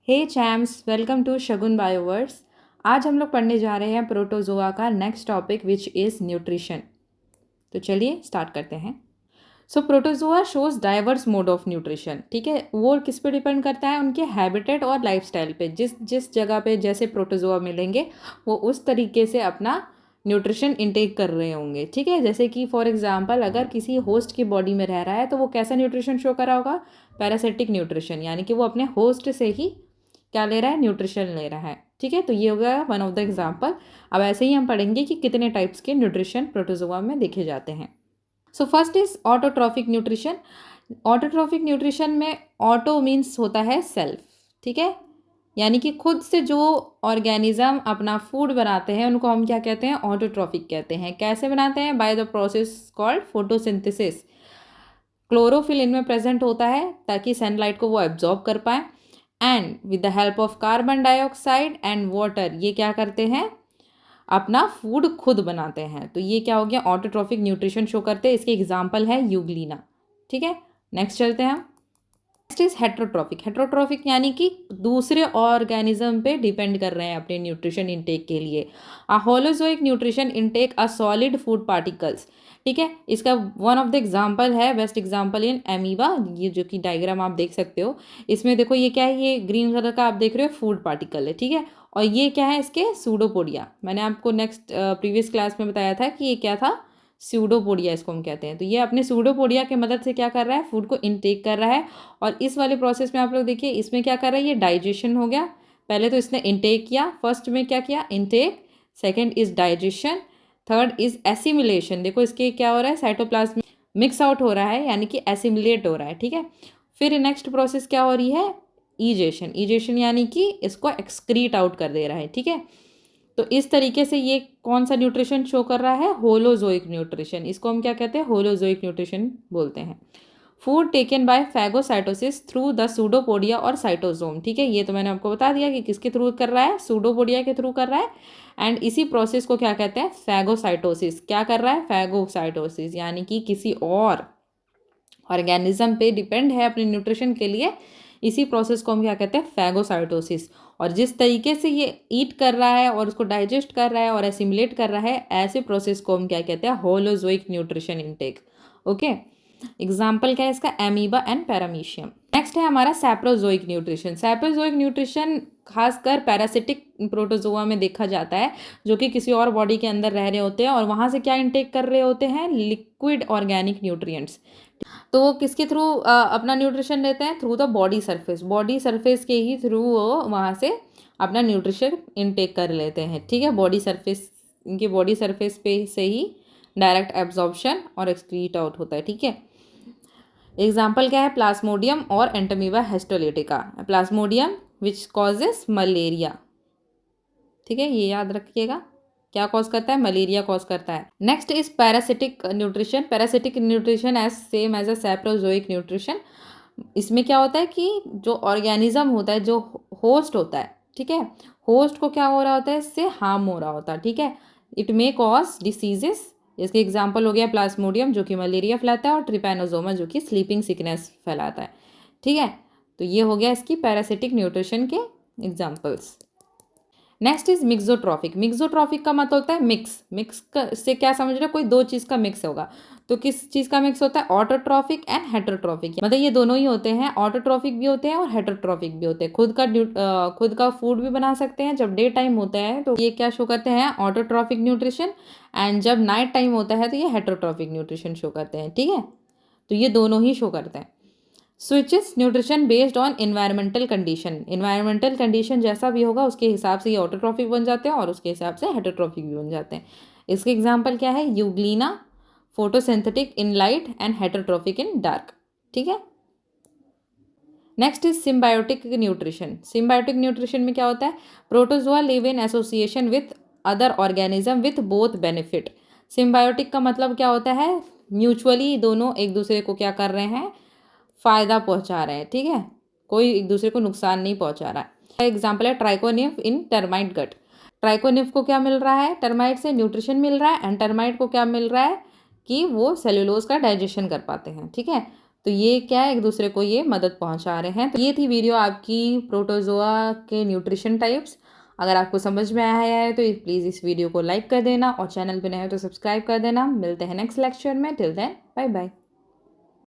Hey champs, welcome to Shagun Bioverse. आज हम लोग पढ़ने जा रहे हैं प्रोटोजोआ का next topic which is nutrition. तो चलिए स्टार्ट करते हैं। So protozoa shows diverse mode of nutrition. ठीक है, वो किस पे डिपेंड करता है? उनके हैबिटेट और लाइफस्टाइल पे। जिस जिस जगह पे जैसे प्रोटोजोआ मिलेंगे वो उस तरीके से अपना न्यूट्रिशन इंटेक कर रहे होंगे। ठीक है, जैसे कि फॉर एग्जांपल अगर किसी होस्ट की बॉडी में रह रहा है तो वो कैसा न्यूट्रिशन शो कर रहा होगा? पैरासिटिक न्यूट्रिशन, यानी कि वो अपने होस्ट से ही क्या ले रहा है? न्यूट्रिशन ले रहा है। ठीक है, तो ये हो गया वन ऑफ द एग्जाम्पल। अब ऐसे ही हम पढ़ेंगे कि कितने टाइप्स के न्यूट्रिशन प्रोटोजोआ में देखे जाते हैं। So first is autotrophic nutrition. Autotrophic nutrition में ऑटो मीन्स होता है सेल्फ। ठीक है, यानी कि खुद से जो ऑर्गेनिज्म अपना फूड बनाते हैं उनको हम क्या कहते हैं? ऑटोट्रॉफिक कहते हैं। कैसे बनाते हैं? By the process called photosynthesis. Chlorophyll इनमें प्रेजेंट होता है ताकि सनलाइट को वो एब्जॉर्ब कर पाए, and with the help of carbon dioxide and water ये क्या करते हैं? अपना फूड खुद बनाते हैं। तो ये क्या हो गया? ऑटोट्रॉफिक न्यूट्रिशन शो करते हैं। इसके एग्जाम्पल है यूग्लिना। ठीक है, नेक्स्ट चलते हैं हम। Next is heterotrophic. हेट्रोट्रॉफिक यानी कि दूसरे ऑर्गेनिज्म पे डिपेंड कर रहे हैं अपने न्यूट्रिशन इनटेक के लिए। A holozoic nutrition intake a solid food particles. ठीक है, इसका वन ऑफ द एग्जाम्पल है, बेस्ट एग्जाम्पल इन एमीबा। ये जो कि डायग्राम आप देख सकते हो, इसमें देखो ये क्या है? ये ग्रीन कलर का आप देख रहे हो फूड पार्टिकल है। ठीक है, और ये क्या है? इसके सूडोपोडिया। मैंने आपको नेक्स्ट प्रीवियस क्लास में बताया था कि ये क्या था? सूडोपोडिया इसको हम कहते हैं। तो ये अपने सूडोपोडिया के मदद से क्या कर रहा है? फूड को इनटेक कर रहा है। और इस वाले प्रोसेस में आप लोग देखिए, इसमें क्या कर रहा है? ये डाइजेशन हो गया। पहले तो इसने इनटेक किया, फर्स्ट में क्या किया? Intake. Second is digestion. Third is assimilation. देखो इसके क्या हो रहा है? साइटोप्लाज्म मिक्स आउट हो रहा है, यानी कि एसिमिलेट हो रहा है। ठीक है, फिर नेक्स्ट प्रोसेस क्या हो रही है? ईजेशन। ईजेशन यानी कि इसको एक्सक्रीट आउट कर दे रहा है। ठीक है, तो इस तरीके से ये कौन सा न्यूट्रिशन शो कर रहा है? Holozoic nutrition. इसको हम क्या कहते हैं? होलोजोइक न्यूट्रिशन बोलते हैं। Food taken by phagocytosis through the pseudopodia और साइटोसोम। ठीक है, ये तो मैंने आपको बता दिया कि किसके थ्रू कर रहा है? सूडोपोडिया के थ्रू कर रहा है। एंड इसी प्रोसेस को क्या कहते हैं? फैगोसाइटोसिस। क्या कर रहा है? फैगोसाइटोसिस, यानी कि किसी और ऑर्गेनिज्म पे डिपेंड है अपने न्यूट्रिशन के लिए। इसी प्रोसेस को हम क्या कहते हैं? फैगोसाइटोसिस। और जिस तरीके से ये ईट कर रहा है और उसको डाइजेस्ट कर रहा है और एसिमुलेट कर रहा है, ऐसे प्रोसेस को हम क्या कहते हैं? Holozoic nutrition intake. Okay, example क्या है इसका? Amoeba and paramecium. नेक्स्ट है हमारा सैप्रोजोइक न्यूट्रिशन। सैप्रोजोइक न्यूट्रिशन खासकर पैरासिटिक प्रोटोजोआ में देखा जाता है, जो कि किसी और बॉडी के अंदर रह रहे होते हैं और वहाँ से क्या इनटेक कर रहे होते हैं? Liquid organic nutrients. तो वो किसके थ्रू अपना न्यूट्रिशन लेते हैं? Through the body surface. Body surface के ही थ्रू वो वहाँ से अपना न्यूट्रिशन इनटेक कर लेते हैं। ठीक है, बॉडी सरफेस, इनके बॉडी सरफेस पे से ही डायरेक्ट एब्जॉर्प्शन और एक्सक्रीट आउट होता है। ठीक है, एग्जाम्पल क्या है? प्लाज्मोडियम और Entamoeba histolytica. Plasmodium which causes malaria. ठीक है, ये याद रखिएगा, क्या कॉज करता है? मलेरिया कॉज करता है। Next is parasitic nutrition. Parasitic nutrition as same as a saprozoic nutrition. इसमें क्या होता है कि जो ऑर्गेनिज्म होता है, जो होस्ट होता है, ठीक है, होस्ट को क्या हो रहा होता है? इससे हार्म हो रहा होता है। ठीक है, इट मे कॉज डिसीजेस। इसके एग्जाम्पल हो गया प्लाज्मोडियम जो कि मलेरिया फैलाता है, और ट्रिपैनोसोमा जो कि स्लीपिंग सिकनेस फैलाता है। ठीक है, तो ये हो गया इसकी पैरासिटिक न्यूट्रिशन के examples. Next is mixotrophic. Mixotrophic का मतलब होता है मिक्स। मिक्स से क्या समझ रहे हो? कोई दो चीज़ का मिक्स होगा। तो किस चीज़ का मिक्स होता है? Autotrophic and heterotrophic. मतलब ये दोनों ही होते हैं, ऑटोट्रॉफिक भी होते हैं और हेटरोट्रॉफिक भी होते हैं। खुद का फूड भी बना सकते हैं जब डे टाइम होता है, तो ये क्या शो करते हैं? Autotrophic nutrition. एंड जब नाइट टाइम होता है तो ये हेटरोट्रॉफिक न्यूट्रिशन शो करते हैं। ठीक है, तो ये दोनों ही शो करते हैं। Switches nutrition based on environmental condition. Environmental condition जैसा भी होगा उसके हिसाब से ये ऑटोट्रॉफिक बन जाते हैं और उसके हिसाब से हेटरोट्रॉफिक भी बन जाते हैं। इसके एग्जांपल क्या है? Euglena photosynthetic in light and heterotrophic in dark. ठीक है, next is symbiotic nutrition. Symbiotic nutrition में क्या होता है? Protozoa live in association with other organism with both benefit. Symbiotic का मतलब क्या होता है? म्यूचुअली दोनों एक दूसरे को क्या कर रहे हैं? फ़ायदा पहुंचा रहे हैं। ठीक है, कोई एक दूसरे को नुकसान नहीं पहुंचा रहा है। एग्जाम्पल है ट्राइकोनिफ इन टर्माइट गट। ट्राइकोनिफ को क्या मिल रहा है? टर्माइट से न्यूट्रिशन मिल रहा है, एंड टर्माइट को क्या मिल रहा है? कि वो सेलुलोज का डाइजेशन कर पाते हैं। ठीक है, तो तो ये क्या है, एक दूसरे को ये मदद पहुंचा रहे हैं। तो ये थी वीडियो आपकी प्रोटोजोआ के न्यूट्रिशन टाइप्स। अगर आपको समझ में आया है तो प्लीज़ इस वीडियो को लाइक कर देना और चैनल पे नए हो तो सब्सक्राइब कर देना। मिलते हैं नेक्स्ट लेक्चर में। Till then bye bye.